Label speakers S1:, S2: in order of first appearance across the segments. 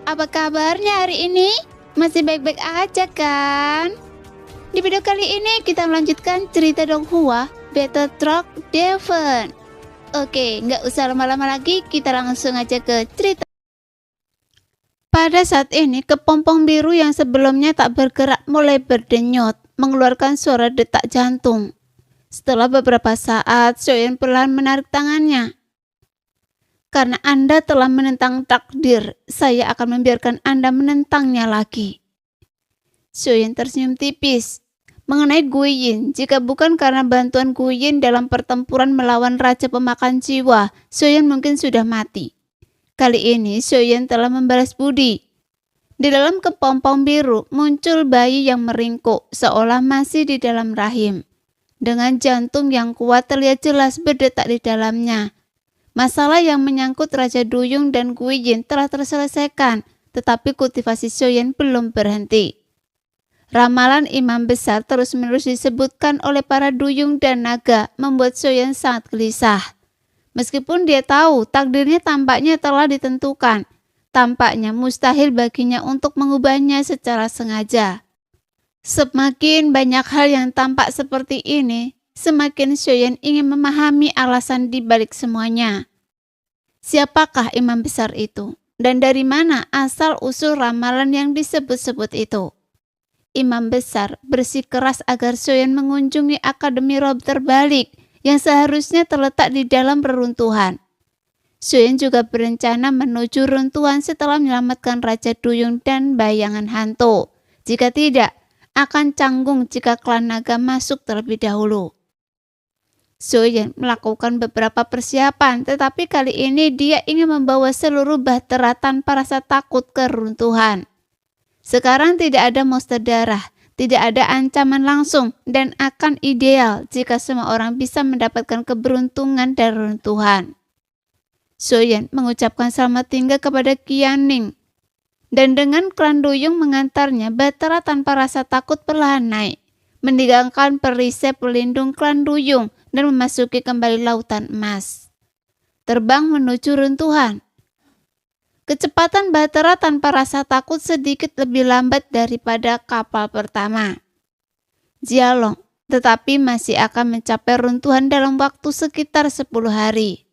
S1: Apa kabarnya hari ini? Masih baik-baik aja kan? Di video kali ini kita melanjutkan cerita Donghua Battle Truck Devon. Oke, nggak usah lama-lama lagi, kita langsung aja ke cerita. Pada saat ini, kepompong biru yang sebelumnya tak bergerak mulai berdenyut, mengeluarkan suara detak jantung. Setelah beberapa saat, Soyeon perlahan menarik tangannya. Karena Anda telah menentang takdir, saya akan membiarkan Anda menentangnya lagi. Soyeon tersenyum tipis. Mengenai Guiyin, jika bukan karena bantuan Guiyin dalam pertempuran melawan Raja Pemakan Jiwa, Soyeon mungkin sudah mati. Kali ini, Soyeon telah membalas budi. Di dalam kepompong biru, muncul bayi yang meringkuk, seolah masih di dalam rahim. Dengan jantung yang kuat terlihat jelas berdetak di dalamnya. Masalah yang menyangkut Raja Duyung dan Guiyin telah terselesaikan, tetapi kultivasi Soyeon belum berhenti. Ramalan imam besar terus-menerus disebutkan oleh para Duyung dan naga membuat Soyeon sangat gelisah. Meskipun dia tahu takdirnya tampaknya telah ditentukan, tampaknya mustahil baginya untuk mengubahnya secara sengaja. Semakin banyak hal yang tampak seperti ini, semakin Soyeon ingin memahami alasan di balik semuanya. Siapakah imam besar itu? Dan dari mana asal-usul ramalan yang disebut-sebut itu? Imam besar bersikeras agar Soyeon mengunjungi Akademi Rob terbalik yang seharusnya terletak di dalam reruntuhan. Soyeon juga berencana menuju runtuhan setelah menyelamatkan Raja Duyung dan bayangan hantu. Jika tidak, akan canggung jika klan naga masuk terlebih dahulu. Soyeon melakukan beberapa persiapan, tetapi kali ini dia ingin membawa seluruh bahtera tanpa rasa takut ke runtuhan. Sekarang tidak ada monster darah, tidak ada ancaman langsung, dan akan ideal jika semua orang bisa mendapatkan keberuntungan dari runtuhan. Soyeon mengucapkan selamat tinggal kepada Qianning, dan dengan klan Duyung mengantarnya, bahtera tanpa rasa takut perlahan naik, meninggalkan perisai pelindung klan Duyung dan memasuki kembali lautan emas. Terbang menuju runtuhan. Kecepatan bahtera tanpa rasa takut sedikit lebih lambat daripada kapal pertama. Jialong, tetapi masih akan mencapai runtuhan dalam waktu sekitar 10 hari.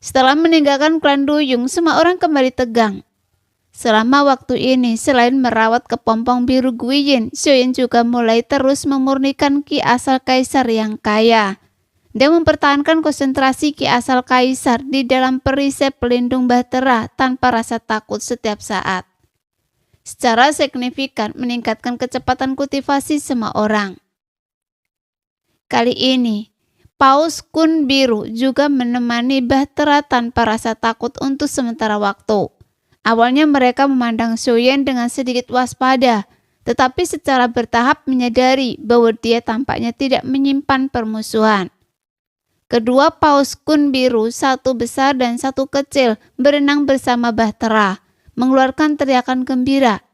S1: Setelah meninggalkan klan Duyung, semua orang kembali tegang. Selama waktu ini, selain merawat kepompong biru Guiyin, Soyeon juga mulai terus memurnikan ki asal kaisar yang kaya. Dia mempertahankan konsentrasi ki asal kaisar di dalam perisai pelindung bahtera tanpa rasa takut setiap saat. Secara signifikan meningkatkan kecepatan kultivasi semua orang. Kali ini, Paus Kun Biru juga menemani bahtera tanpa rasa takut untuk sementara waktu. Awalnya mereka memandang Soyeon dengan sedikit waspada, tetapi secara bertahap menyadari bahwa dia tampaknya tidak menyimpan permusuhan. Kedua Paus Kun Biru, satu besar dan satu kecil, berenang bersama bahtera, mengeluarkan teriakan gembira.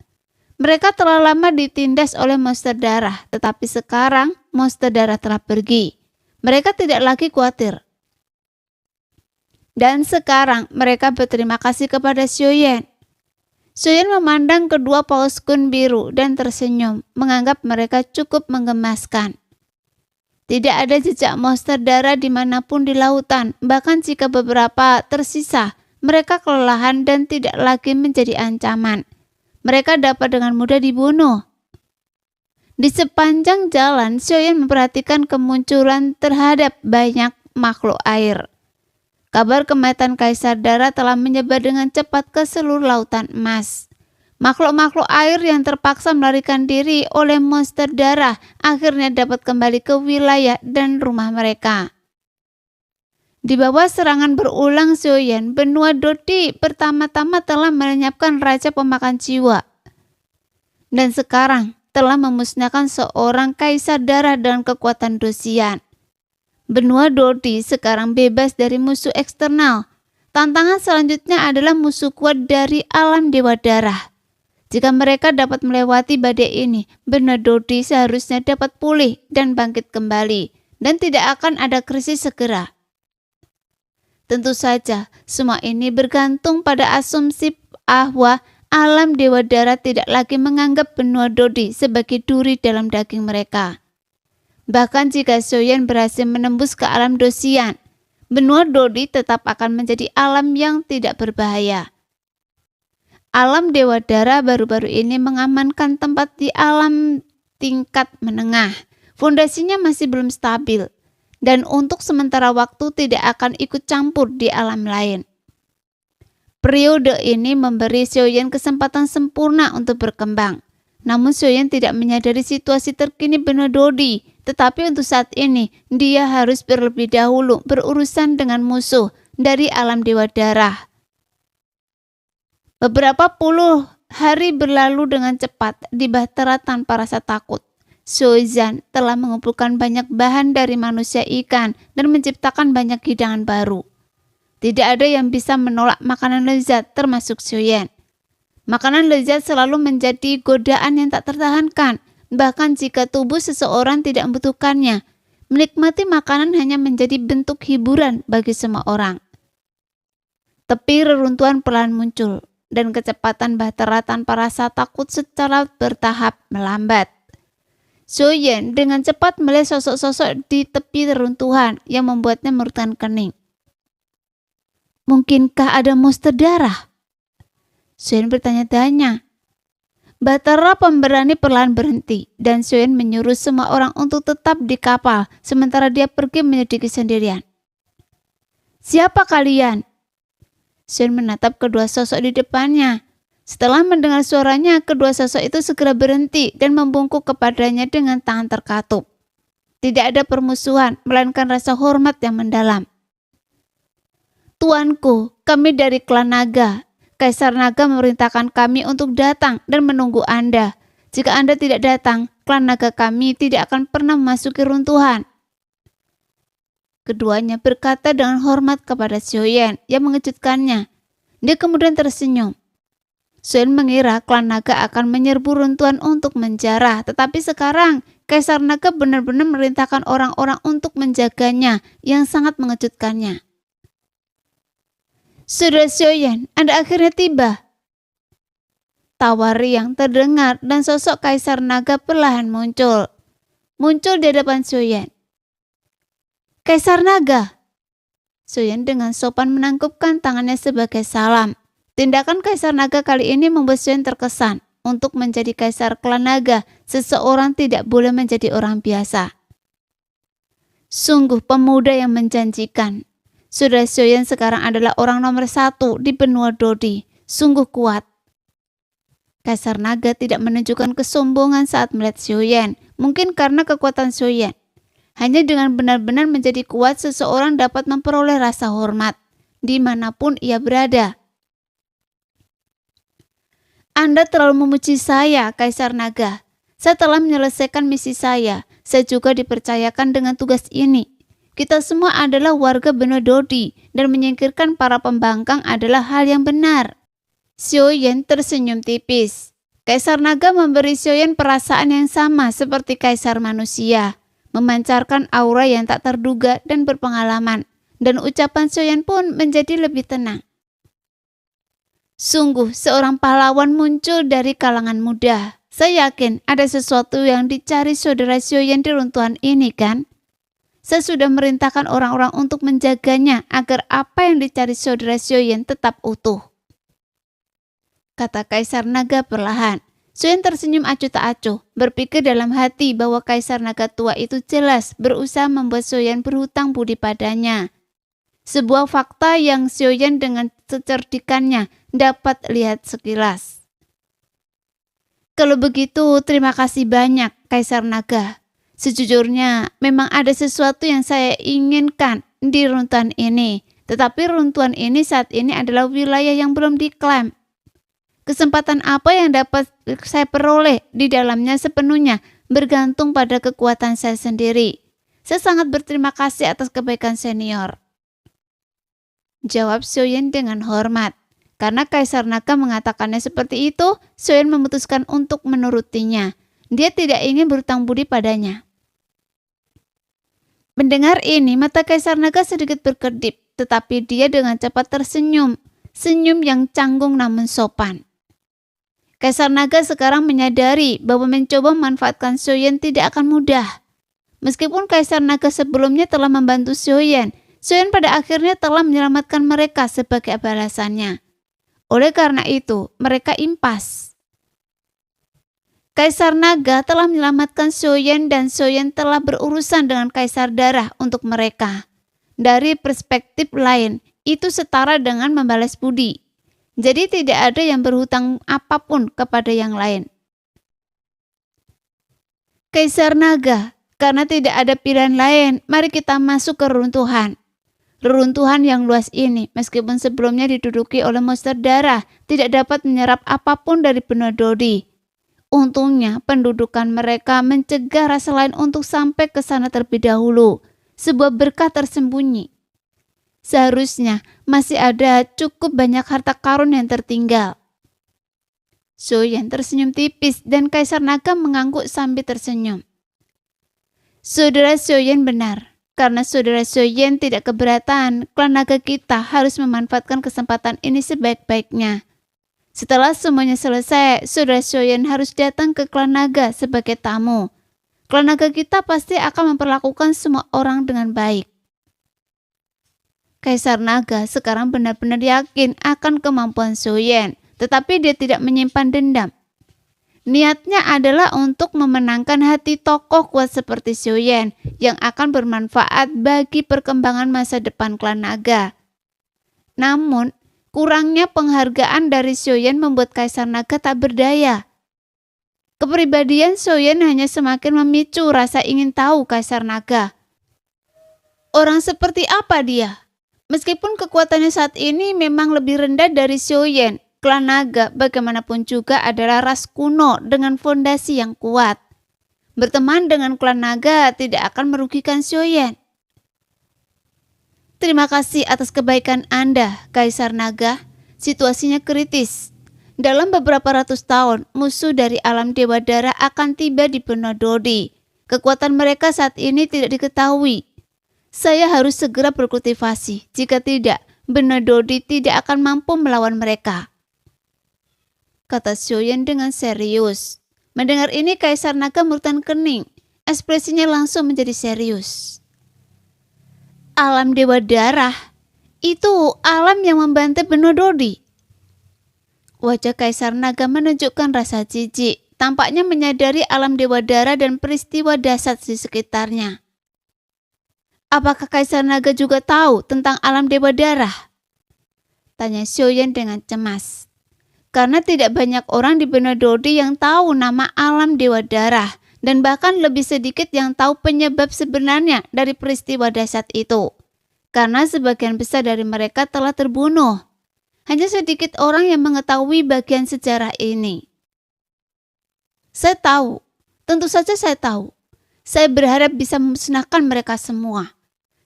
S1: Mereka telah lama ditindas oleh monster darah, tetapi sekarang monster darah telah pergi. Mereka tidak lagi khawatir. Dan sekarang mereka berterima kasih kepada Soyeon. Soyeon memandang kedua Paus Kun Biru dan tersenyum, menganggap mereka cukup menggemaskan. Tidak ada jejak monster darah dimanapun di lautan, bahkan jika beberapa tersisa, mereka kelelahan dan tidak lagi menjadi ancaman. Mereka dapat dengan mudah dibunuh. Di sepanjang jalan, Soyeon memperhatikan kemunculan terhadap banyak makhluk air. Kabar kematian Kaisar Darah telah menyebar dengan cepat ke seluruh lautan emas. Makhluk-makhluk air yang terpaksa melarikan diri oleh monster darah akhirnya dapat kembali ke wilayah dan rumah mereka. Di bawah serangan berulang Soyeon, benua Dodi pertama-tama telah melenyapkan Raja Pemakan Jiwa. Dan sekarang telah memusnahkan seorang Kaisar Darah dengan kekuatan Dosian. Benua Dodi sekarang bebas dari musuh eksternal. Tantangan selanjutnya adalah musuh kuat dari alam Dewa Darah. Jika mereka dapat melewati badai ini, benua Dodi seharusnya dapat pulih dan bangkit kembali, dan tidak akan ada krisis segera. Tentu saja, semua ini bergantung pada asumsi bahwa alam Dewa Darat tidak lagi menganggap benua Dodi sebagai duri dalam daging mereka. Bahkan jika Soyen berhasil menembus ke alam Dosian, benua Dodi tetap akan menjadi alam yang tidak berbahaya. Alam Dewa Dara baru-baru ini mengamankan tempat di alam tingkat menengah. Fondasinya masih belum stabil, dan untuk sementara waktu tidak akan ikut campur di alam lain. Periode ini memberi Soyen kesempatan sempurna untuk berkembang. Namun Soyen tidak menyadari situasi terkini benua Dodi, tetapi untuk saat ini dia harus terlebih dahulu berurusan dengan musuh dari alam Dewa Darah. Beberapa puluh hari berlalu dengan cepat di Bahtera tanpa rasa takut. Soizan telah mengumpulkan banyak bahan dari manusia ikan dan menciptakan banyak hidangan baru. Tidak ada yang bisa menolak makanan lezat termasuk Soyen. Makanan lezat selalu menjadi godaan yang tak tertahankan, bahkan jika tubuh seseorang tidak membutuhkannya. Menikmati makanan hanya menjadi bentuk hiburan bagi semua orang. Tepi reruntuhan perlahan muncul, dan kecepatan Bahtera tanpa rasa takut secara bertahap melambat. Soyen dengan cepat melihat sosok-sosok di tepi reruntuhan yang membuatnya merutkan kening. Mungkinkah ada monster darah? Soyen bertanya-tanya. Bahtera pemberani perlahan berhenti, dan Soyen menyuruh semua orang untuk tetap di kapal, sementara dia pergi menyelidiki sendirian. Siapa kalian? Soyen menatap kedua sosok di depannya. Setelah mendengar suaranya, kedua sosok itu segera berhenti dan membungkuk kepadanya dengan tangan terkatup. Tidak ada permusuhan, melainkan rasa hormat yang mendalam. Tuanku, kami dari klan Naga. Kaisar Naga memerintahkan kami untuk datang dan menunggu Anda. Jika Anda tidak datang, klan Naga kami tidak akan pernah memasuki runtuhan. Keduanya berkata dengan hormat kepada Soyen yang mengejutkannya. Dia kemudian tersenyum. Soyen mengira klan Naga akan menyerbu runtuhan untuk menjarah, tetapi sekarang Kaisar Naga benar-benar memerintahkan orang-orang untuk menjaganya yang sangat mengejutkannya. Saudara Soyen, Anda akhirnya tiba. Tawa riang terdengar dan sosok Kaisar Naga perlahan muncul. Muncul di hadapan Soyen. Kaisar Naga. Soyen dengan sopan menangkupkan tangannya sebagai salam. Tindakan Kaisar Naga kali ini membuat Soyen terkesan. Untuk menjadi Kaisar klan Naga, seseorang tidak boleh menjadi orang biasa. Sungguh pemuda yang menjanjikan. Saudara Soyen sekarang adalah orang nomor 1 di benua Dodi. Sungguh kuat. Kaisar Naga tidak menunjukkan kesombongan saat melihat Soyen. Mungkin karena kekuatan Soyen. Hanya dengan benar-benar menjadi kuat, seseorang dapat memperoleh rasa hormat dimanapun ia berada. Anda terlalu memuji saya, Kaisar Naga. Saya telah menyelesaikan misi saya. Saya juga dipercayakan dengan tugas ini. Kita semua adalah warga benua Dodi, dan menyingkirkan para pembangkang adalah hal yang benar. Soyen tersenyum tipis. Kaisar Naga memberi Soyen perasaan yang sama seperti Kaisar manusia. Memancarkan aura yang tak terduga dan berpengalaman, dan ucapan Soyen pun menjadi lebih tenang. Sungguh seorang pahlawan muncul dari kalangan muda. Saya yakin ada sesuatu yang dicari saudara Soyen di runtuhan ini, kan? Saya sudah merintahkan orang-orang untuk menjaganya agar apa yang dicari saudara Soyen tetap utuh. Kata Kaisar Naga perlahan. Soyen tersenyum acuh tak acuh, berpikir dalam hati bahwa Kaisar Naga tua itu jelas berusaha membuat Soyen berhutang budi padanya. Sebuah fakta yang Soyen dengan kecerdikannya dapat lihat sekilas. Kalau begitu, terima kasih banyak, Kaisar Naga. Sejujurnya, memang ada sesuatu yang saya inginkan di runtuhan ini. Tetapi runtuhan ini saat ini adalah wilayah yang belum diklaim. Kesempatan apa yang dapat saya peroleh di dalamnya sepenuhnya bergantung pada kekuatan saya sendiri. Saya sangat berterima kasih atas kebaikan senior. Jawab Soyen dengan hormat. Karena Kaisar Naga mengatakannya seperti itu, Soyen memutuskan untuk menurutinya. Dia tidak ingin berhutang budi padanya. Mendengar ini, mata Kaisar Naga sedikit berkedip. tetapi dia dengan cepat tersenyum, senyum yang canggung namun sopan. Kaisar Naga sekarang menyadari bahwa mencoba memanfaatkan Xiaoyan tidak akan mudah. Meskipun Kaisar Naga sebelumnya telah membantu Xiaoyan, Xiaoyan pada akhirnya telah menyelamatkan mereka sebagai balasannya. Oleh karena itu, mereka impas. Kaisar Naga telah menyelamatkan Xiaoyan dan Xiaoyan telah berurusan dengan Kaisar Darah untuk mereka. Dari perspektif lain, itu setara dengan membalas budi. Jadi tidak ada yang berhutang apapun kepada yang lain. Kaisar Naga, karena tidak ada pilihan lain, mari kita masuk ke reruntuhan. Reruntuhan yang luas ini, meskipun sebelumnya diduduki oleh monster darah, tidak dapat menyerap apapun dari benua Dodi. Untungnya, pendudukan mereka mencegah rasa lain untuk sampai ke sana terlebih dahulu. Sebuah berkah tersembunyi. Seharusnya masih ada cukup banyak harta karun yang tertinggal. Xiaoyan tersenyum tipis dan Kaisar Naga mengangguk sambil tersenyum. Saudara Xiaoyan benar. Karena saudara Xiaoyan tidak keberatan, klan naga kita harus memanfaatkan kesempatan ini sebaik-baiknya. Setelah semuanya selesai, saudara Xiaoyan harus datang ke klan naga sebagai tamu. Klan naga kita pasti akan memperlakukan semua orang dengan baik. Kaisar Naga sekarang benar-benar yakin akan kemampuan Xiaoyan, tetapi dia tidak menyimpan dendam. Niatnya adalah untuk memenangkan hati tokoh kuat seperti Xiaoyan yang akan bermanfaat bagi perkembangan masa depan klan naga. Namun, kurangnya penghargaan dari Xiaoyan membuat Kaisar Naga tak berdaya. Kepribadian Xiaoyan hanya semakin memicu rasa ingin tahu Kaisar Naga. Orang seperti apa dia? Meskipun kekuatannya saat ini memang lebih rendah dari Xiaoyan, klan naga bagaimanapun juga adalah ras kuno dengan fondasi yang kuat. Berteman dengan klan naga tidak akan merugikan Xiaoyan. Terima kasih atas kebaikan Anda, Kaisar Naga. Situasinya kritis. Dalam beberapa ratus tahun, musuh dari alam Dewa Darah akan tiba di benua Dodi. Kekuatan mereka saat ini tidak diketahui. Saya harus segera berkultivasi. Jika tidak, benua Dodi tidak akan mampu melawan mereka, kata Xiaoyan dengan serius. Mendengar ini Kaisar Naga murtan kening. Ekspresinya langsung menjadi serius. Alam Dewa Darah? Itu alam yang membantai benua Dodi. Wajah Kaisar Naga menunjukkan rasa jijik. Tampaknya menyadari alam Dewa Darah dan peristiwa dahsyat di sekitarnya. Apakah Kaisar Naga juga tahu tentang alam Dewa Darah? Tanya Xiaoyan dengan cemas. Karena tidak banyak orang di benua Dodi yang tahu nama alam Dewa Darah, dan bahkan lebih sedikit yang tahu penyebab sebenarnya dari peristiwa dahsyat itu. Karena sebagian besar dari mereka telah terbunuh. Hanya sedikit orang yang mengetahui bagian sejarah ini. Saya tahu, tentu saja saya tahu. Saya berharap bisa memusnahkan mereka semua.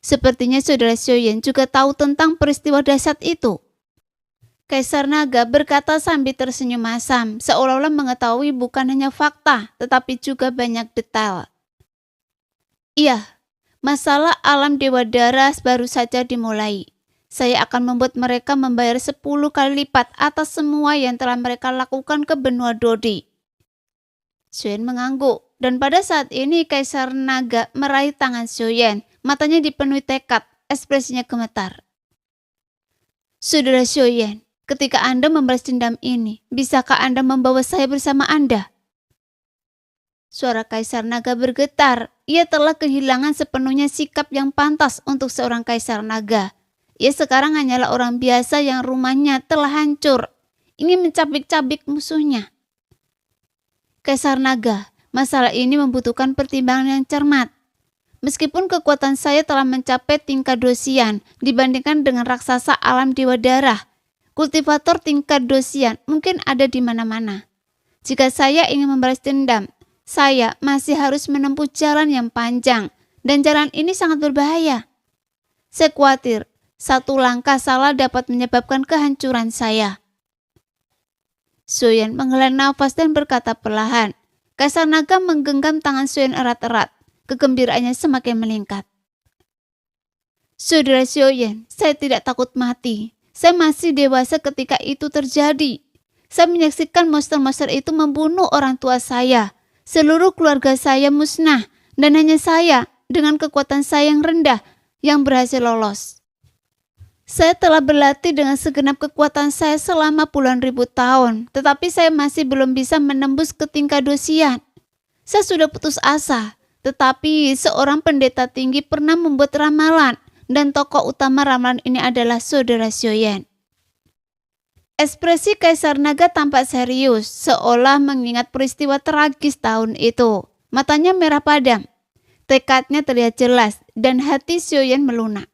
S1: Sepertinya saudara Xiaoyan juga tahu tentang peristiwa dahsyat itu. Kaisar Naga berkata sambil tersenyum masam, seolah-olah mengetahui bukan hanya fakta, tetapi juga banyak detail. Iya, masalah alam Dewa Darah baru saja dimulai. Saya akan membuat mereka membayar 10 kali lipat atas semua yang telah mereka lakukan ke benua Dodi. Xiaoyan mengangguk, dan pada saat ini Kaisar Naga meraih tangan Xiaoyan. Matanya dipenuhi tekad, ekspresinya gemetar. Saudara Xiaoyan, ketika Anda membalas dendam ini, bisakah Anda membawa saya bersama Anda? Suara Kaisar Naga bergetar. Ia telah kehilangan sepenuhnya sikap yang pantas untuk seorang Kaisar Naga. Ia sekarang hanyalah orang biasa yang rumahnya telah hancur, ingin mencabik-cabik musuhnya. Kaisar Naga, masalah ini membutuhkan pertimbangan yang cermat. Meskipun kekuatan saya telah mencapai tingkat dosian dibandingkan dengan raksasa alam Dewa Darah, kultivator tingkat dosian mungkin ada di mana-mana. Jika saya ingin membalas dendam, saya masih harus menempuh jalan yang panjang, dan jalan ini sangat berbahaya. Saya khawatir satu langkah salah dapat menyebabkan kehancuran saya. Xiaoyan menghela nafas dan berkata perlahan. Kaisar Naga menggenggam tangan Xiaoyan erat-erat. Kegembiraannya semakin meningkat. Saudara Xiaoyan, saya tidak takut mati. Saya masih dewasa ketika itu terjadi. Saya menyaksikan monster-monster itu membunuh orang tua saya. Seluruh keluarga saya musnah, dan hanya saya dengan kekuatan saya yang rendah yang berhasil lolos. Saya telah berlatih dengan segenap kekuatan saya selama puluhan ribu tahun, tetapi saya masih belum bisa menembus ke tingkat dosian. Saya sudah putus asa, tetapi seorang pendeta tinggi pernah membuat ramalan, dan tokoh utama ramalan ini adalah saudara Xiaoyan. Ekspresi Kaisar Naga tampak serius, seolah mengingat peristiwa tragis tahun itu. Matanya merah padam, tekadnya terlihat jelas, dan hati Xiaoyan melunak.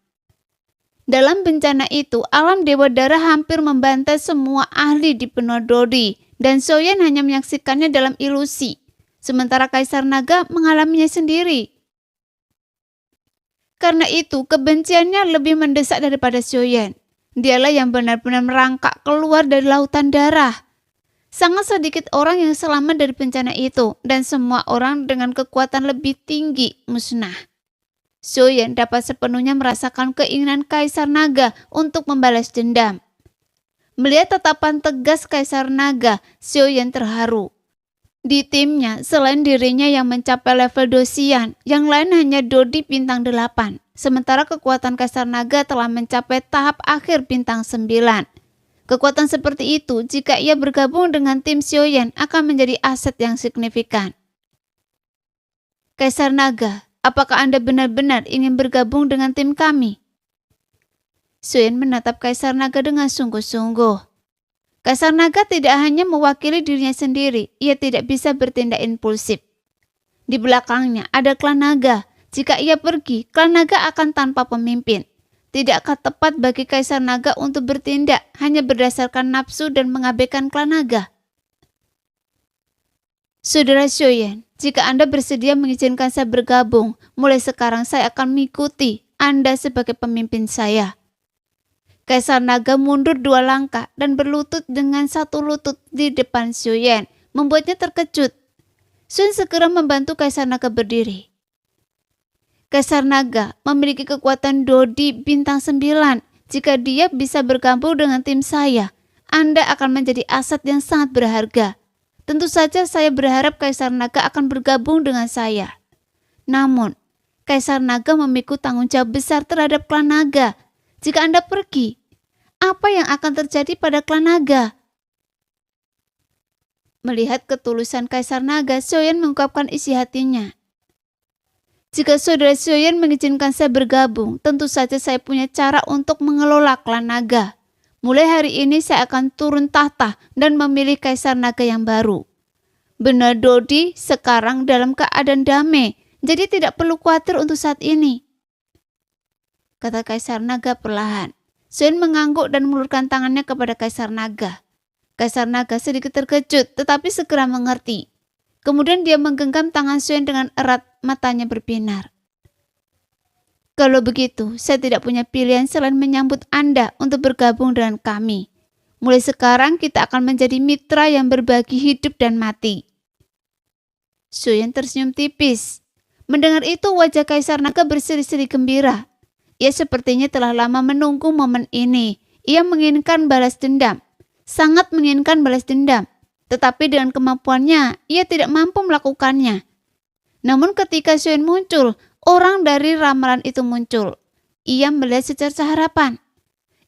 S1: Dalam bencana itu, alam Dewa Darah hampir membantai semua ahli di benua Dodi, dan Xiaoyan hanya menyaksikannya dalam ilusi, sementara Kaisar Naga mengalaminya sendiri. Karena itu, kebenciannya lebih mendesak daripada Xiaoyan. Dialah yang benar-benar merangkak keluar dari lautan darah. Sangat sedikit orang yang selamat dari bencana itu, dan semua orang dengan kekuatan lebih tinggi musnah. Xiaoyan dapat sepenuhnya merasakan keinginan Kaisar Naga untuk membalas dendam. Melihat tatapan tegas Kaisar Naga, Xiaoyan terharu. Di timnya, selain dirinya yang mencapai level dosian, yang lain hanya Dodi bintang 8. Sementara kekuatan Kaisar Naga telah mencapai tahap akhir bintang 9. Kekuatan seperti itu, jika ia bergabung dengan tim Xiaoyan, akan menjadi aset yang signifikan. Kaisar Naga, apakah Anda benar-benar ingin bergabung dengan tim kami? Xiaoyan menatap Kaisar Naga dengan sungguh-sungguh. Kaisar Naga tidak hanya mewakili dirinya sendiri, ia tidak bisa bertindak impulsif. Di belakangnya ada klan naga. Jika ia pergi, klan naga akan tanpa pemimpin. Tidakkah tepat bagi Kaisar Naga untuk bertindak hanya berdasarkan nafsu dan mengabaikan klan naga? Saudara Xiaoyan, jika Anda bersedia mengizinkan saya bergabung, mulai sekarang saya akan mengikuti Anda sebagai pemimpin saya. Kaisar Naga mundur 2 langkah dan berlutut dengan satu lutut di depan Xiaoyan, membuatnya terkejut. Xiaoyan segera membantu Kaisar Naga berdiri. Kaisar Naga memiliki kekuatan Dodi bintang 9. Jika dia bisa bergabung dengan tim saya, Anda akan menjadi aset yang sangat berharga. Tentu saja saya berharap Kaisar Naga akan bergabung dengan saya. Namun, Kaisar Naga memikul tanggung jawab besar terhadap klan naga. Jika Anda pergi, apa yang akan terjadi pada klan naga? Melihat ketulusan Kaisar Naga, Xiaoyan mengungkapkan isi hatinya. Jika saudara Xiaoyan mengizinkan saya bergabung, tentu saja saya punya cara untuk mengelola klan naga. Mulai hari ini saya akan turun tahta dan memilih Kaisar Naga yang baru. Benar Dodi sekarang dalam keadaan damai, jadi tidak perlu khawatir untuk saat ini, kata Kaisar Naga perlahan. Xiaoyan mengangguk dan mengulurkan tangannya kepada Kaisar Naga. Kaisar Naga sedikit terkejut tetapi segera mengerti. Kemudian dia menggenggam tangan Xiaoyan dengan erat, matanya berbinar. Kalau begitu, saya tidak punya pilihan selain menyambut Anda untuk bergabung dengan kami. Mulai sekarang kita akan menjadi mitra yang berbagi hidup dan mati. Xiaoyan tersenyum tipis. Mendengar itu wajah Kaisar Naga berseri-seri gembira. Ia sepertinya telah lama menunggu momen ini. Ia menginginkan balas dendam. Sangat menginginkan balas dendam. Tetapi dengan kemampuannya, ia tidak mampu melakukannya. Namun ketika Xiaoyan muncul, orang dari ramalan itu muncul. Ia melihat secerca harapan.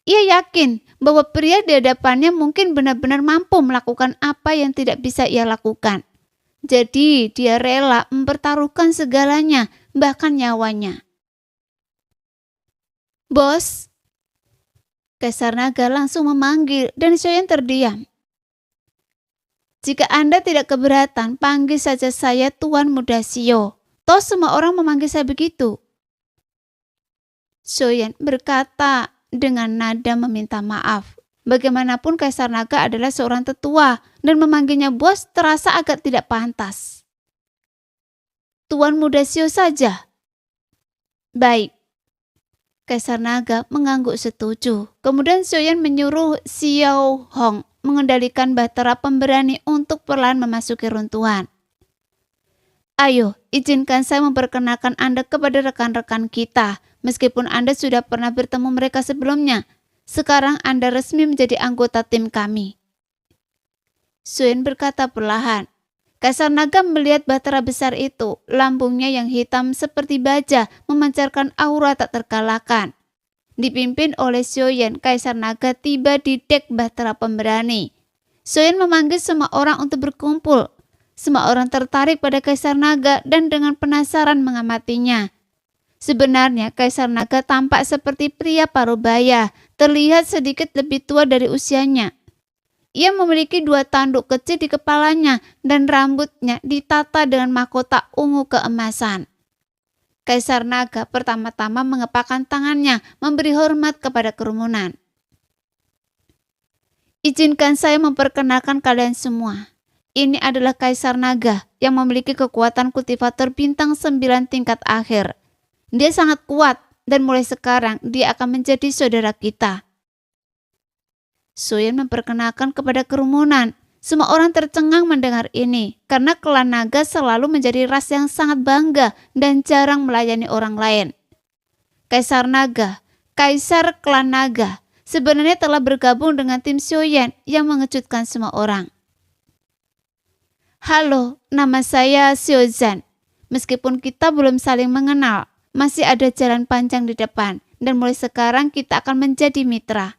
S1: Ia yakin bahwa pria di hadapannya mungkin benar-benar mampu melakukan apa yang tidak bisa ia lakukan. Jadi dia rela mempertaruhkan segalanya, bahkan nyawanya. Bos, Kaisar Naga langsung memanggil dan Xiaoyan terdiam. Jika Anda tidak keberatan, panggil saja saya Tuan Muda Xio. Toh semua orang memanggil saya begitu. Xiaoyan berkata dengan nada meminta maaf. Bagaimanapun Kaisar Naga adalah seorang tetua dan memanggilnya bos terasa agak tidak pantas. Tuan Muda Xio saja. Baik. Kaisar Naga mengangguk setuju. Kemudian Xiaoyan menyuruh Xiao Hong mengendalikan bahtera pemberani untuk perlahan memasuki runtuhan. Ayo, izinkan saya memperkenalkan Anda kepada rekan-rekan kita. Meskipun Anda sudah pernah bertemu mereka sebelumnya, sekarang Anda resmi menjadi anggota tim kami. Suen berkata perlahan. Kaisar Naga melihat bahtera besar itu, lambungnya yang hitam seperti baja memancarkan aura tak terkalahkan. Dipimpin oleh Xiaoyan, Kaisar Naga tiba di dek bahtera pemberani. Xiaoyan memanggil semua orang untuk berkumpul. Semua orang tertarik pada Kaisar Naga dan dengan penasaran mengamatinya. Sebenarnya Kaisar Naga tampak seperti pria parubaya, terlihat sedikit lebih tua dari usianya. Ia memiliki 2 tanduk kecil di kepalanya dan rambutnya ditata dengan mahkota ungu keemasan. Kaisar Naga pertama-tama mengepakkan tangannya memberi hormat kepada kerumunan. Izinkan saya memperkenalkan kalian semua. Ini adalah Kaisar Naga yang memiliki kekuatan kultivator bintang 9 tingkat akhir. Dia sangat kuat dan mulai sekarang dia akan menjadi saudara kita. Xiaoyan memperkenalkan kepada kerumunan. Semua orang tercengang mendengar ini karena klan naga selalu menjadi ras yang sangat bangga dan jarang melayani orang lain. Kaisar Naga, Kaisar klan naga, sebenarnya telah bergabung dengan tim Xiaoyan yang mengejutkan semua orang. Halo, nama saya Xiaozan. Meskipun kita belum saling mengenal, masih ada jalan panjang di depan dan mulai sekarang kita akan menjadi mitra.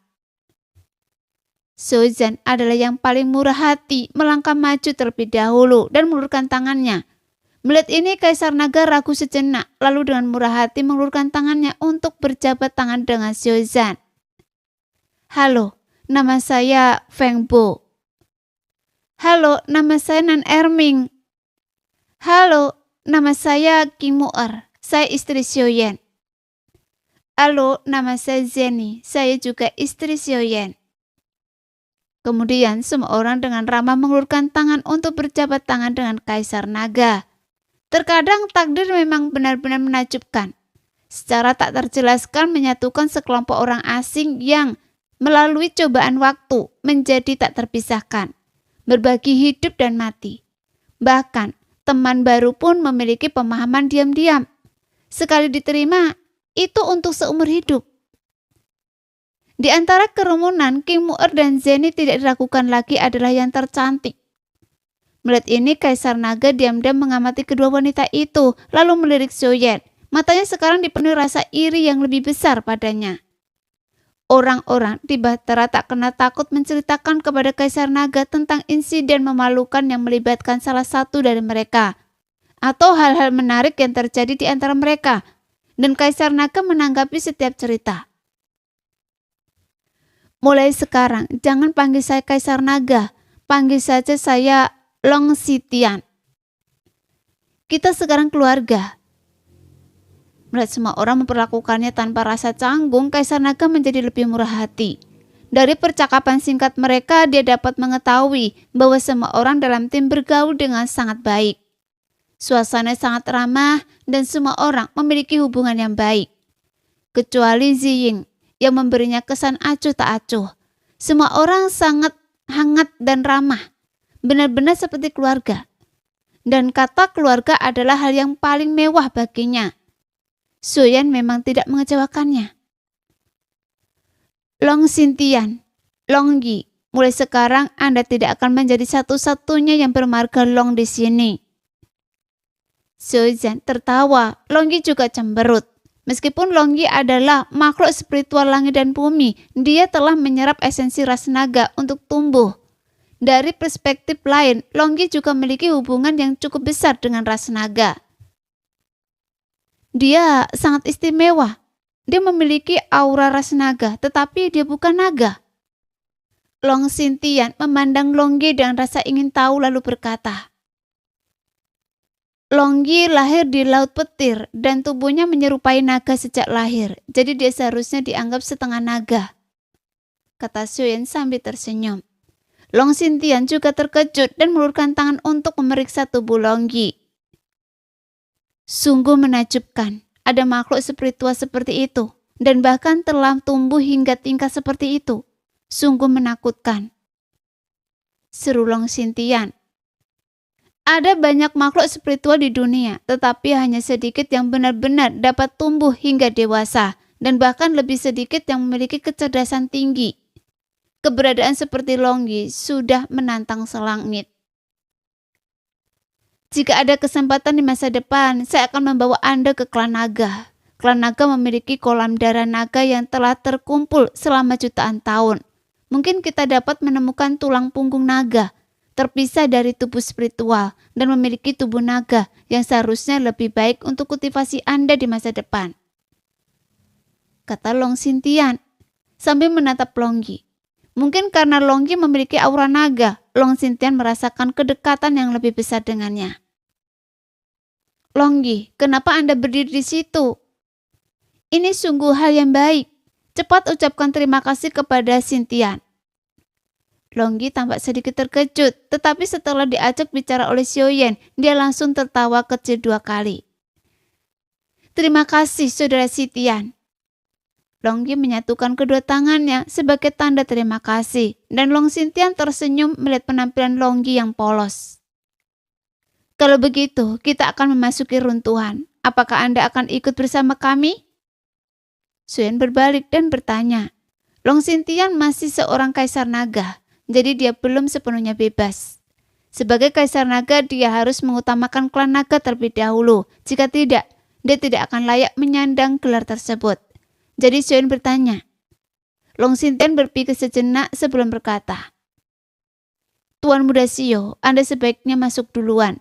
S1: Xiaozan adalah yang paling murah hati, melangkah maju terlebih dahulu dan mengulurkan tangannya. Melihat ini Kaisar Naga ragu sejenak, lalu dengan murah hati mengulurkan tangannya untuk berjabat tangan dengan Xiaozan. Halo, nama saya Feng Bo. Halo, nama saya Nan Erming. Halo, nama saya King Mu'er, saya istri Xiaoyan. Halo, nama saya Zeni, saya juga istri Xiaoyan. Kemudian semua orang dengan ramah mengulurkan tangan untuk berjabat tangan dengan Kaisar Naga. Terkadang takdir memang benar-benar menakjubkan. Secara tak terjelaskan menyatukan sekelompok orang asing yang melalui cobaan waktu menjadi tak terpisahkan. Berbagi hidup dan mati. Bahkan teman baru pun memiliki pemahaman diam-diam. Sekali diterima, itu untuk seumur hidup. Di antara kerumunan, King Mu'er dan Zeni tidak diragukan lagi adalah yang tercantik. Melihat ini, Kaisar Naga diam-diam mengamati kedua wanita itu, lalu melirik Xiaoyan. Matanya sekarang dipenuhi rasa iri yang lebih besar padanya. Orang-orang di bahtera tak kena takut menceritakan kepada Kaisar Naga tentang insiden memalukan yang melibatkan salah satu dari mereka, atau hal-hal menarik yang terjadi di antara mereka, dan Kaisar Naga menanggapi setiap cerita. Mulai sekarang, jangan panggil saya Kaisar Naga, panggil saja saya Long Xitian. Kita sekarang keluarga. Melihat semua orang memperlakukannya tanpa rasa canggung, Kaisar Naga menjadi lebih murah hati. Dari percakapan singkat mereka, dia dapat mengetahui bahwa semua orang dalam tim bergaul dengan sangat baik. Suasana sangat ramah dan semua orang memiliki hubungan yang baik. Kecuali Ziying yang memberinya kesan acuh tak acuh. Semua orang sangat hangat dan ramah, benar-benar seperti keluarga. Dan kata keluarga adalah hal yang paling mewah baginya. Xiaoyan memang tidak mengecewakannya. Long Xitian, Long Yi, mulai sekarang Anda tidak akan menjadi satu-satunya yang bermarga Long di sini. Xiaozan tertawa, Long Yi juga cemberut. Meskipun Long Yi adalah makhluk spiritual langit dan bumi, dia telah menyerap esensi ras naga untuk tumbuh. Dari perspektif lain, Long Yi juga memiliki hubungan yang cukup besar dengan ras naga. Dia sangat istimewa. Dia memiliki aura ras naga, tetapi dia bukan naga. Long Xitian memandang Long Yi dengan rasa ingin tahu lalu berkata, Long Yi lahir di Laut Petir dan tubuhnya menyerupai naga sejak lahir, jadi dia seharusnya dianggap setengah naga, kata Xiaoyan sambil tersenyum. Long Xitian juga terkejut dan mengulurkan tangan untuk memeriksa tubuh Long Yi. Sungguh menakjubkan, ada makhluk spiritual seperti itu, dan bahkan telah tumbuh hingga tingkat seperti itu. Sungguh menakutkan, seru Long Xitian. Ada banyak makhluk spiritual di dunia, tetapi hanya sedikit yang benar-benar dapat tumbuh hingga dewasa, dan bahkan lebih sedikit yang memiliki kecerdasan tinggi. Keberadaan seperti Longgi sudah menantang selangit. Jika ada kesempatan di masa depan, saya akan membawa Anda ke klan naga. Klan naga memiliki kolam darah naga yang telah terkumpul selama jutaan tahun. Mungkin kita dapat menemukan tulang punggung naga, terpisah dari tubuh spiritual, dan memiliki tubuh naga yang seharusnya lebih baik untuk kultivasi Anda di masa depan, kata Long Xintian sambil menatap Longgi. Mungkin karena Longgi memiliki aura naga, Long Xintian merasakan kedekatan yang lebih besar dengannya. Longgi, kenapa Anda berdiri di situ? Ini sungguh hal yang baik. Cepat ucapkan terima kasih kepada Xintian. Longgi tampak sedikit terkejut, tetapi setelah diajak bicara oleh Xiaoyan, dia langsung tertawa kecil 2 kali. Terima kasih, Saudara Xintian. Longgi menyatukan kedua tangannya sebagai tanda terima kasih, dan Long Xintian tersenyum melihat penampilan Longgi yang polos. Kalau begitu, kita akan memasuki runtuhan. Apakah Anda akan ikut bersama kami? Xiaoyan berbalik dan bertanya. Long Xintian masih seorang kaisar naga, jadi dia belum sepenuhnya bebas. Sebagai kaisar naga, dia harus mengutamakan klan naga terlebih dahulu. Jika tidak, dia tidak akan layak menyandang gelar tersebut. Jadi Xiaoyan bertanya. Long Xintian berpikir sejenak sebelum berkata, Tuan Muda Xiao, Anda sebaiknya masuk duluan.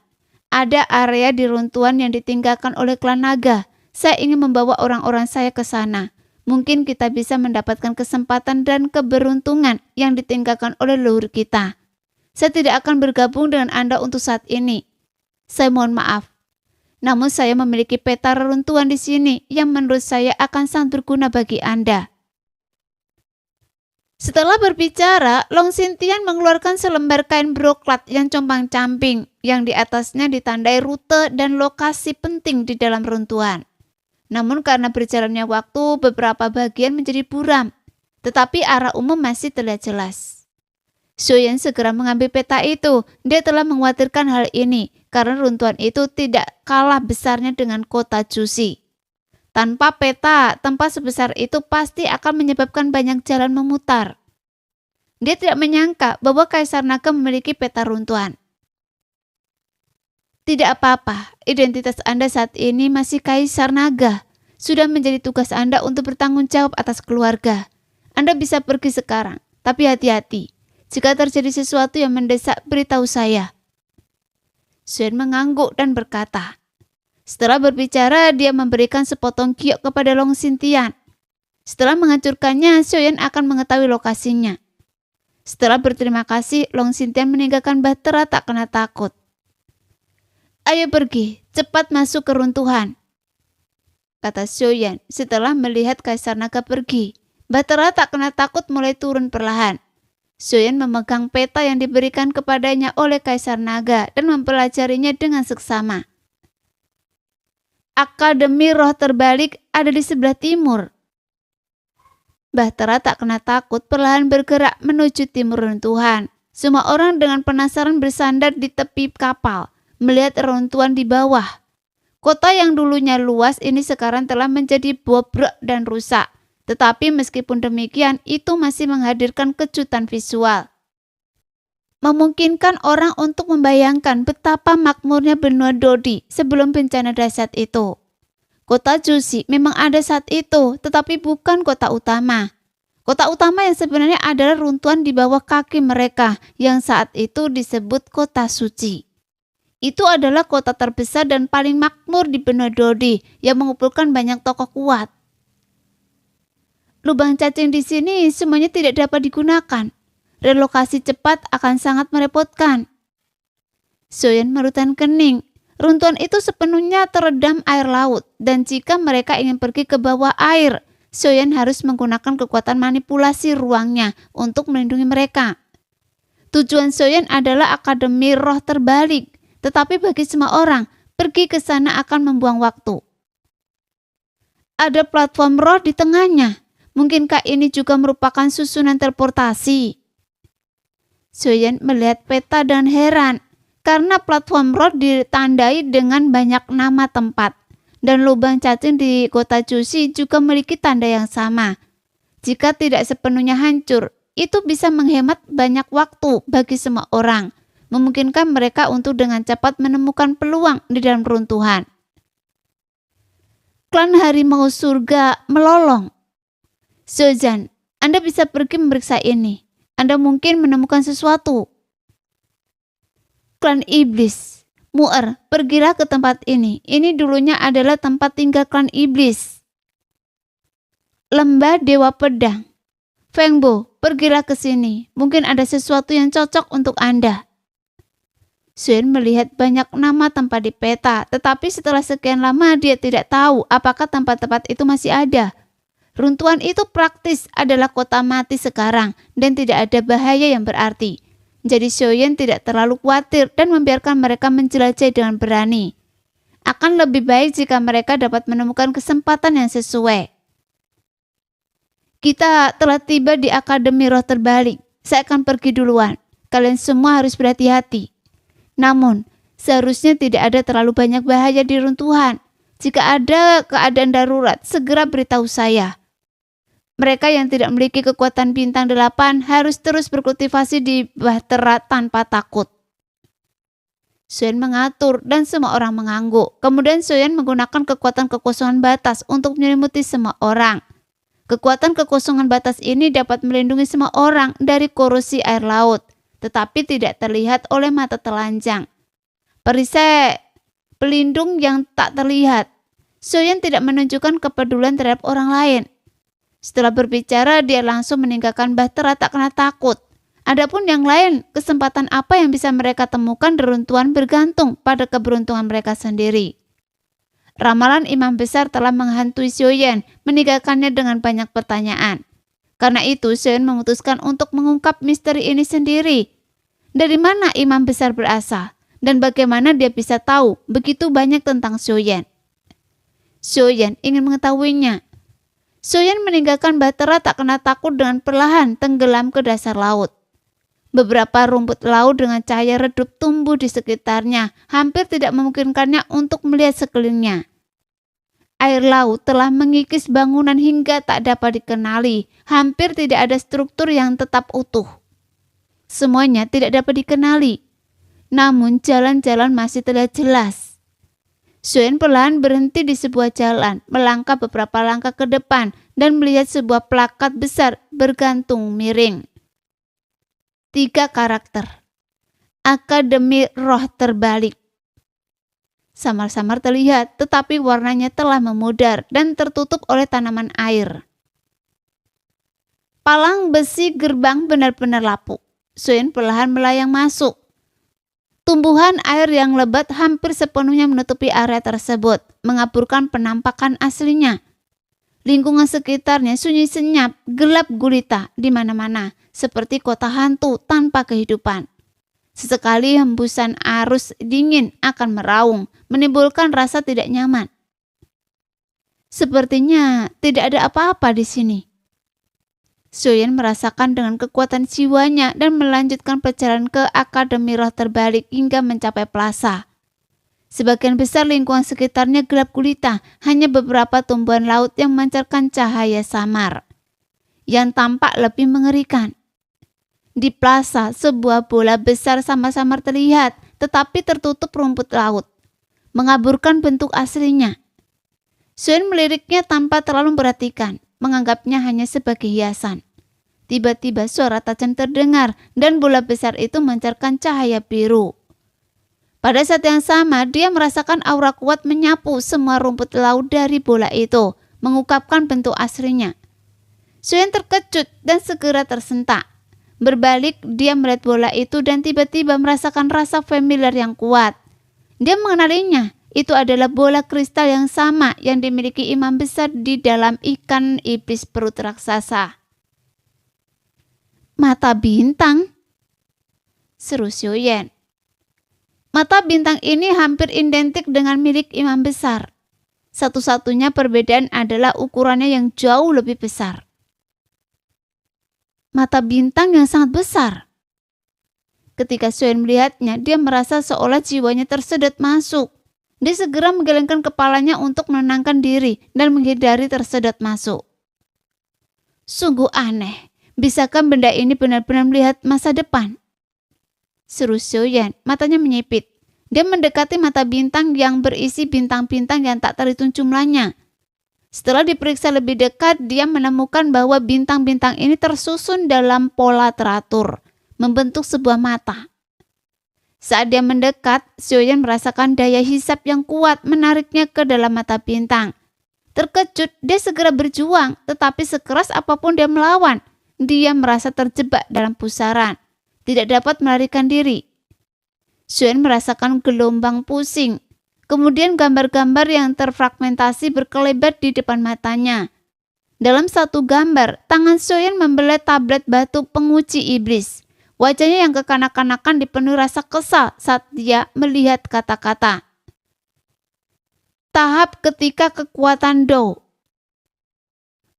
S1: Ada area di runtuhan yang ditinggalkan oleh klan naga. Saya ingin membawa orang-orang saya ke sana. Mungkin kita bisa mendapatkan kesempatan dan keberuntungan yang ditinggalkan oleh leluhur kita. Saya tidak akan bergabung dengan Anda untuk saat ini. Saya mohon maaf. Namun saya memiliki peta reruntuhan di sini yang menurut saya akan sangat berguna bagi Anda. Setelah berbicara, Long Xintian mengeluarkan selembar kain broklat yang compang-camping, yang di atasnya ditandai rute dan lokasi penting di dalam runtuhan. Namun karena berjalannya waktu, beberapa bagian menjadi buram, tetapi arah umum masih terlihat jelas. Xiaoyan segera mengambil peta itu. Dia telah mengkhawatirkan hal ini, karena runtuhan itu tidak kalah besarnya dengan kota Jusi. Tanpa peta, tempat sebesar itu pasti akan menyebabkan banyak jalan memutar. Dia tidak menyangka bahwa Kaisar Naga memiliki peta runtuhan. Tidak apa-apa, identitas Anda saat ini masih Kaisar Naga. Sudah menjadi tugas Anda untuk bertanggung jawab atas keluarga. Anda bisa pergi sekarang, tapi hati-hati. Jika terjadi sesuatu yang mendesak, beritahu saya. Xiaoyan mengangguk dan berkata. Setelah berbicara, dia memberikan sepotong giok kepada Long Xintian. Setelah menghancurkannya, Xiaoyan akan mengetahui lokasinya. Setelah berterima kasih, Long Xintian meninggalkan Bahtera tak kena takut. Ayo pergi, cepat masuk ke runtuhan, kata Xiaoyan setelah melihat Kaisar Naga pergi. Bahtera tak kena takut mulai turun perlahan. Xiaoyan memegang peta yang diberikan kepadanya oleh Kaisar Naga dan mempelajarinya dengan seksama. Akademi Roh Terbalik ada di sebelah timur. Bahtera tak kena takut perlahan bergerak menuju timur runtuhan. Semua orang dengan penasaran bersandar di tepi kapal, melihat runtuhan di bawah. Kota yang dulunya luas ini sekarang telah menjadi bobrok dan rusak. Tetapi meskipun demikian, itu masih menghadirkan kejutan visual. Memungkinkan orang untuk membayangkan betapa makmurnya benua Dodi sebelum bencana dahsyat itu. Kota Jusi memang ada saat itu, tetapi bukan kota utama. Kota utama yang sebenarnya adalah runtuhan di bawah kaki mereka yang saat itu disebut kota suci. Itu adalah kota terbesar dan paling makmur di benua Dodi yang mengumpulkan banyak tokoh kuat. Lubang cacing di sini semuanya tidak dapat digunakan. Relokasi cepat akan sangat merepotkan. Xiaoyan merutan kening. Runtuhan itu sepenuhnya terendam air laut, dan jika mereka ingin pergi ke bawah air, Xiaoyan harus menggunakan kekuatan manipulasi ruangnya untuk melindungi mereka. Tujuan Xiaoyan adalah Akademi Roh Terbalik, tetapi bagi semua orang, pergi ke sana akan membuang waktu. Ada platform roh di tengahnya. Mungkinkah ini juga merupakan susunan teleportasi? Xiaoyan melihat peta dan heran. karena platform road ditandai dengan banyak nama tempat, dan lubang cacing di kota Cusi juga memiliki tanda yang sama. Jika tidak sepenuhnya hancur, itu bisa menghemat banyak waktu bagi semua orang, memungkinkan mereka untuk dengan cepat menemukan peluang di dalam runtuhan. Klan harimau surga melolong. Sozan, Anda bisa pergi memeriksa ini. Anda mungkin menemukan sesuatu. Klan iblis. Mu'er, pergilah ke tempat ini. Ini dulunya adalah tempat tinggal klan iblis. Lembah Dewa Pedang. Fengbo, pergilah ke sini. Mungkin ada sesuatu yang cocok untuk Anda. Suen melihat banyak nama tempat di peta, tetapi setelah sekian lama dia tidak tahu apakah tempat-tempat itu masih ada. Runtuhan itu praktis adalah kota mati sekarang dan tidak ada bahaya yang berarti. Jadi Xiaoyan tidak terlalu khawatir dan membiarkan mereka menjelajahi dengan berani. Akan lebih baik jika mereka dapat menemukan kesempatan yang sesuai. Kita telah tiba di Akademi Roh Terbalik. Saya akan pergi duluan. Kalian semua harus berhati-hati. Namun, seharusnya tidak ada terlalu banyak bahaya di runtuhan. Jika ada keadaan darurat, segera beritahu saya. Mereka yang tidak memiliki kekuatan bintang 8 harus terus berkultivasi di Bahtera tanpa takut. Suen mengatur dan semua orang mengangguk. Kemudian Suen menggunakan kekuatan kekosongan batas untuk menyelimuti semua orang. Kekuatan kekosongan batas ini dapat melindungi semua orang dari korosi air laut, tetapi tidak terlihat oleh mata telanjang. Perisai pelindung yang tak terlihat. Suen tidak menunjukkan kepedulian terhadap orang lain. Setelah berbicara, dia langsung meninggalkan Bahtera tak kena takut. Adapun yang lain, kesempatan apa yang bisa mereka temukan di runtuhan bergantung pada keberuntungan mereka sendiri. Ramalan imam besar telah menghantui Xiaoyan, meninggalkannya dengan banyak pertanyaan. Karena itu, Xiaoyan memutuskan untuk mengungkap misteri ini sendiri. Dari mana imam besar berasal? Dan bagaimana dia bisa tahu begitu banyak tentang Xiaoyan? Xiaoyan ingin mengetahuinya. Xiaoyan meninggalkan Bahtera tak kena takut dengan perlahan tenggelam ke dasar laut. Beberapa rumput laut dengan cahaya redup tumbuh di sekitarnya, hampir tidak memungkinkannya untuk melihat sekelilingnya. Air laut telah mengikis bangunan hingga tak dapat dikenali, hampir tidak ada struktur yang tetap utuh. Semuanya tidak dapat dikenali, namun jalan-jalan masih terlihat jelas. Suen perlahan berhenti di sebuah jalan, melangkah beberapa langkah ke depan dan melihat sebuah plakat besar bergantung miring. 3 karakter. Akademi Roh Terbalik. Samar-samar terlihat, tetapi warnanya telah memudar dan tertutup oleh tanaman air. Palang besi gerbang benar-benar lapuk. Suen perlahan melayang masuk. Tumbuhan air yang lebat hampir sepenuhnya menutupi area tersebut, mengaburkan penampakan aslinya. Lingkungan sekitarnya sunyi senyap, gelap gulita di mana-mana, seperti kota hantu tanpa kehidupan. Sesekali hembusan arus dingin akan meraung, menimbulkan rasa tidak nyaman. Sepertinya tidak ada apa-apa di sini. Xiaoyan merasakan dengan kekuatan jiwanya dan melanjutkan perjalanan ke Akademi Roh Terbalik hingga mencapai plaza. Sebagian besar lingkungan sekitarnya gelap gulita, hanya beberapa tumbuhan laut yang memancarkan cahaya samar, yang tampak lebih mengerikan. Di plaza, sebuah bola besar samar-samar terlihat, tetapi tertutup rumput laut, mengaburkan bentuk aslinya. Suen meliriknya tanpa terlalu memperhatikan, menganggapnya hanya sebagai hiasan. Tiba-tiba suara tajam terdengar dan bola besar itu memancarkan cahaya biru. Pada saat yang sama, dia merasakan aura kuat menyapu semua rumput laut dari bola itu, mengungkapkan bentuk aslinya. Suen terkejut dan segera tersentak. Berbalik, dia melihat bola itu dan tiba-tiba merasakan rasa familiar yang kuat. Dia mengenalinya. Itu adalah bola kristal yang sama yang dimiliki imam besar di dalam ikan iblis perut raksasa. Mata bintang? Seru Xiaoyan. Mata bintang ini hampir identik dengan milik imam besar. Satu-satunya perbedaan adalah ukurannya yang jauh lebih besar. Mata bintang yang sangat besar. Ketika Soyen melihatnya, dia merasa seolah jiwanya tersedot masuk. Dia segera menggelengkan kepalanya untuk menenangkan diri dan menghindari tersedot masuk. Sungguh aneh, bisakah benda ini benar-benar melihat masa depan? Seru Soyen, matanya menyipit. Dia mendekati mata bintang yang berisi bintang-bintang yang tak terhitung jumlahnya. Setelah diperiksa lebih dekat, dia menemukan bahwa bintang-bintang ini tersusun dalam pola teratur, membentuk sebuah mata. Saat dia mendekat, Soyen merasakan daya hisap yang kuat menariknya ke dalam mata bintang. Terkejut, dia segera berjuang, tetapi sekeras apapun dia melawan, dia merasa terjebak dalam pusaran, tidak dapat melarikan diri. Soyen merasakan gelombang pusing. Kemudian gambar-gambar yang terfragmentasi berkelebat di depan matanya. Dalam satu gambar, tangan Soyen membelah tablet batu penguji iblis. Wajahnya yang kekanak-kanakan dipenuhi rasa kesal saat dia melihat kata-kata. Tahap ketika kekuatan Do.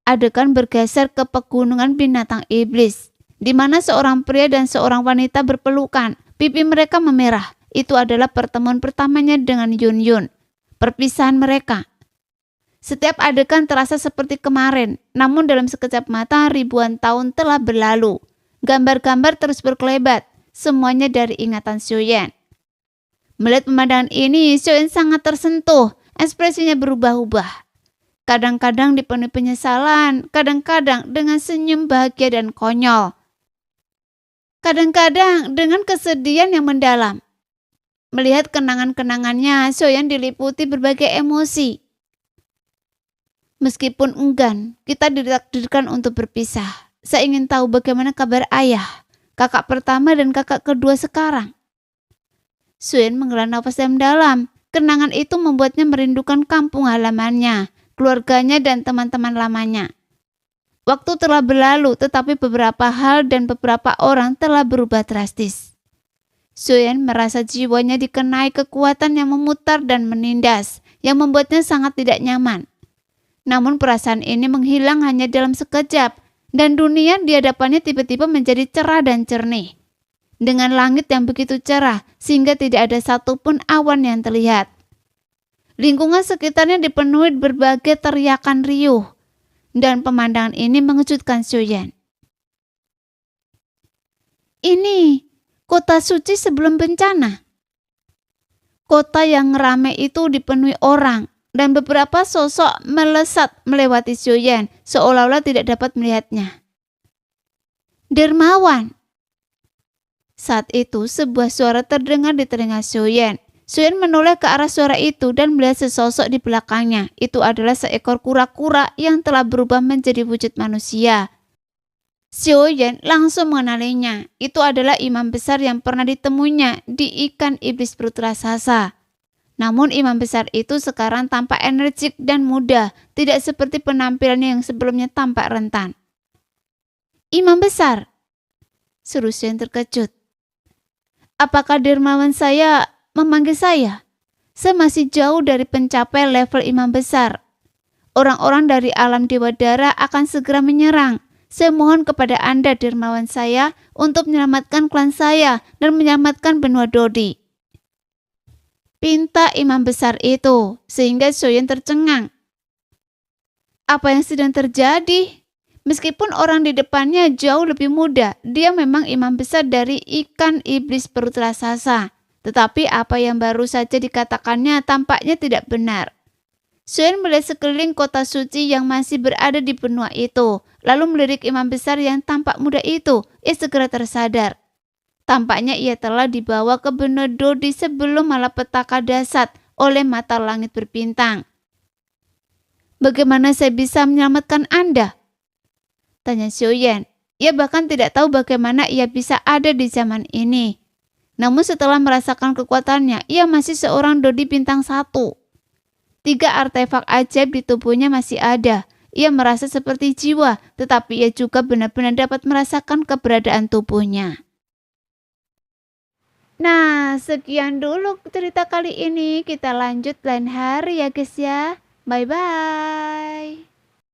S1: Adegan bergeser ke pegunungan binatang iblis, di mana seorang pria dan seorang wanita berpelukan. Pipi mereka memerah. Itu adalah pertemuan pertamanya dengan Yun Yun. Perpisahan mereka. Setiap adegan terasa seperti kemarin, namun dalam sekejap mata ribuan tahun telah berlalu. Gambar-gambar terus berkelebat, semuanya dari ingatan Soyen. Melihat pemandangan ini, Soyen sangat tersentuh, ekspresinya berubah-ubah. Kadang-kadang dipenuhi penyesalan, kadang-kadang dengan senyum bahagia dan konyol. Kadang-kadang dengan kesedihan yang mendalam. Melihat kenangan-kenangannya, Soyen diliputi berbagai emosi. Meskipun enggan, kita ditakdirkan untuk berpisah. Saya ingin tahu bagaimana kabar ayah, kakak pertama dan kakak kedua sekarang. Soyen menghela nafas dalam. Kenangan itu membuatnya merindukan kampung halamannya, keluarganya dan teman-teman lamanya. Waktu telah berlalu, tetapi beberapa hal dan beberapa orang telah berubah drastis. Soyen merasa jiwanya dikenai kekuatan yang memutar dan menindas, yang membuatnya sangat tidak nyaman. Namun perasaan ini menghilang hanya dalam sekejap, dan dunia di hadapannya tiba-tiba menjadi cerah dan jernih. Dengan langit yang begitu cerah, sehingga tidak ada satupun awan yang terlihat. Lingkungan sekitarnya dipenuhi berbagai teriakan riuh, dan pemandangan ini mengejutkan Soyen. Ini kota suci sebelum bencana. Kota yang ramai itu dipenuhi orang, dan beberapa sosok melesat melewati Soyen, seolah-olah tidak dapat melihatnya. Dermawan. Saat itu sebuah suara terdengar di telinga Soyen. Soyen menoleh ke arah suara itu dan melihat sesosok di belakangnya. Itu adalah seekor kura-kura yang telah berubah menjadi wujud manusia. Soyen langsung mengenalinya. Itu adalah imam besar yang pernah ditemuinya di ikan iblis perut raksasa. Namun imam besar itu sekarang tampak energik dan muda, tidak seperti penampilannya yang sebelumnya tampak rentan. Imam besar, seru Soyen terkejut. Apakah dermawan saya memanggil saya? Saya masih jauh dari pencapai level imam besar. Orang-orang dari alam Dewa Dara akan segera menyerang. Saya mohon kepada Anda, dermawan saya, untuk menyelamatkan klan saya dan menyelamatkan benua Dodi. Pinta imam besar itu, sehingga Soyen tercengang. Apa yang sedang terjadi? Meskipun orang di depannya jauh lebih muda, dia memang imam besar dari ikan iblis perut raksasa. Tetapi apa yang baru saja dikatakannya tampaknya tidak benar. Soyen melihat sekeliling kota suci yang masih berada di benua itu, lalu melirik imam besar yang tampak muda itu. Ia segera tersadar. Tampaknya ia telah dibawa ke benua Dodi sebelum malapetaka dasar oleh mata langit berbintang. Bagaimana saya bisa menyelamatkan Anda? Tanya Soyen. Ia bahkan tidak tahu bagaimana ia bisa ada di zaman ini. Namun setelah merasakan kekuatannya, ia masih seorang Dodi bintang 1. 3 artefak ajaib di tubuhnya masih ada. Ia merasa seperti jiwa, tetapi ia juga benar-benar dapat merasakan keberadaan tubuhnya. Nah, sekian dulu cerita kali ini. Kita lanjut lain hari ya guys ya. Bye-bye.